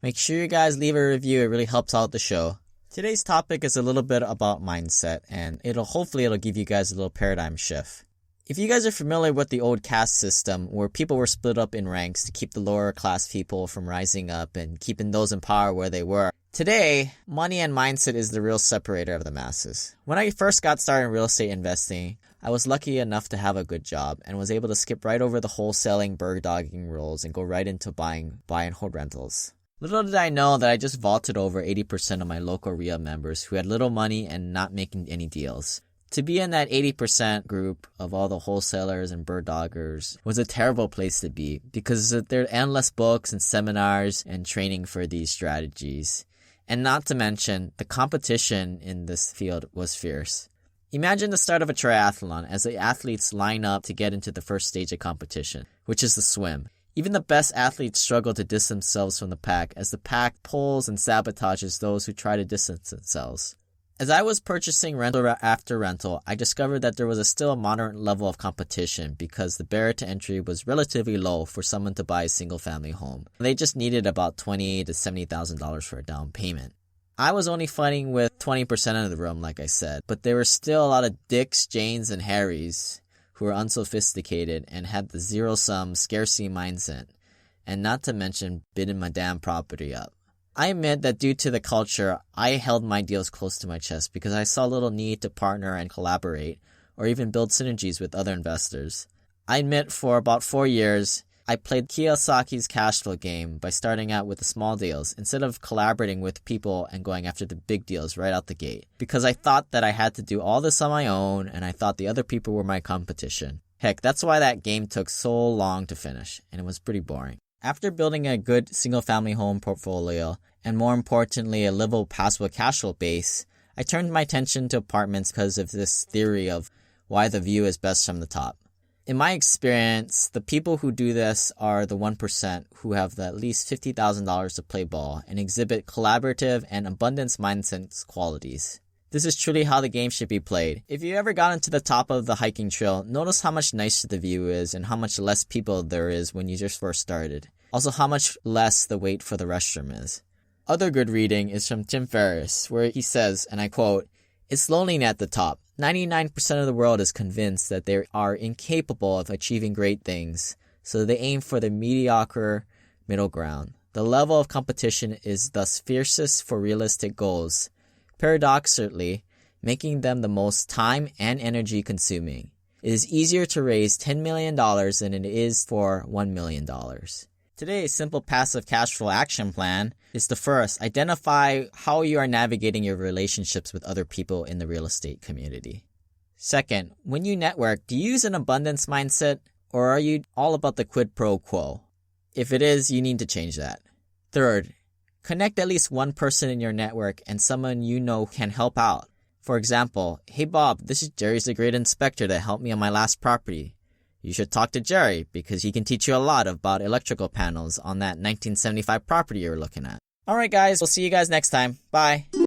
Make sure you guys leave a review. It really helps out the show. Today's topic is a little bit about mindset, and hopefully it'll give you guys a little paradigm shift. If you guys are familiar with the old caste system, where people were split up in ranks to keep the lower class people from rising up and keeping those in power where they were, today, money and mindset is the real separator of the masses. When I first got started in real estate investing, I was lucky enough to have a good job and was able to skip right over the wholesaling, bird dogging rules and go right into buying buy and hold rentals. Little did I know that I just vaulted over 80% of my local RIA members who had little money and not making any deals. To be in that 80% group of all the wholesalers and bird doggers was a terrible place to be because there are endless books and seminars and training for these strategies. And not to mention, the competition in this field was fierce. Imagine the start of a triathlon as the athletes line up to get into the first stage of competition, which is the swim. Even the best athletes struggle to distance themselves from the pack as the pack pulls and sabotages those who try to distance themselves. As I was purchasing rental after rental, I discovered that there was still a moderate level of competition because the barrier to entry was relatively low for someone to buy a single-family home. They just needed about $20,000 to $70,000 for a down payment. I was only fighting with 20% of the room, like I said, but there were still a lot of Dicks, Janes, and Harrys who were unsophisticated and had the zero-sum scarcity mindset, and not to mention bidding my damn property up. I admit that due to the culture, I held my deals close to my chest because I saw little need to partner and collaborate or even build synergies with other investors. I admit for about 4 years, I played Kiyosaki's cash flow game by starting out with the small deals instead of collaborating with people and going after the big deals right out the gate because I thought that I had to do all this on my own and I thought the other people were my competition. Heck, that's why that game took so long to finish and it was pretty boring. After building a good single-family home portfolio, and more importantly, a livable passable cash flow base, I turned my attention to apartments because of this theory of why the view is best from the top. In my experience, the people who do this are the 1% who have at least $50,000 to play ball and exhibit collaborative and abundance mindset qualities. This is truly how the game should be played. If you ever got into the top of the hiking trail, notice how much nicer the view is and how much less people there is when you just first started. Also how much less the wait for the restroom is. Other good reading is from Tim Ferriss, where he says, and I quote, "It's lonely at the top. 99% of the world is convinced that they are incapable of achieving great things, so they aim for the mediocre middle ground. The level of competition is thus fiercest for realistic goals, paradoxically, making them the most time and energy consuming. It is easier to raise $10 million than it is for $1 million. Today's simple passive cash flow action plan is to first identify how you are navigating your relationships with other people in the real estate community. Second, when you network, do you use an abundance mindset or are you all about the quid pro quo? If it is, you need to change that. Third, connect at least one person in your network and someone you know can help out. For example, "Hey Bob, this is Jerry's the great inspector that helped me on my last property. You should talk to Jerry because he can teach you a lot about electrical panels on that 1975 property you're looking at." Alright guys, we'll see you guys next time. Bye.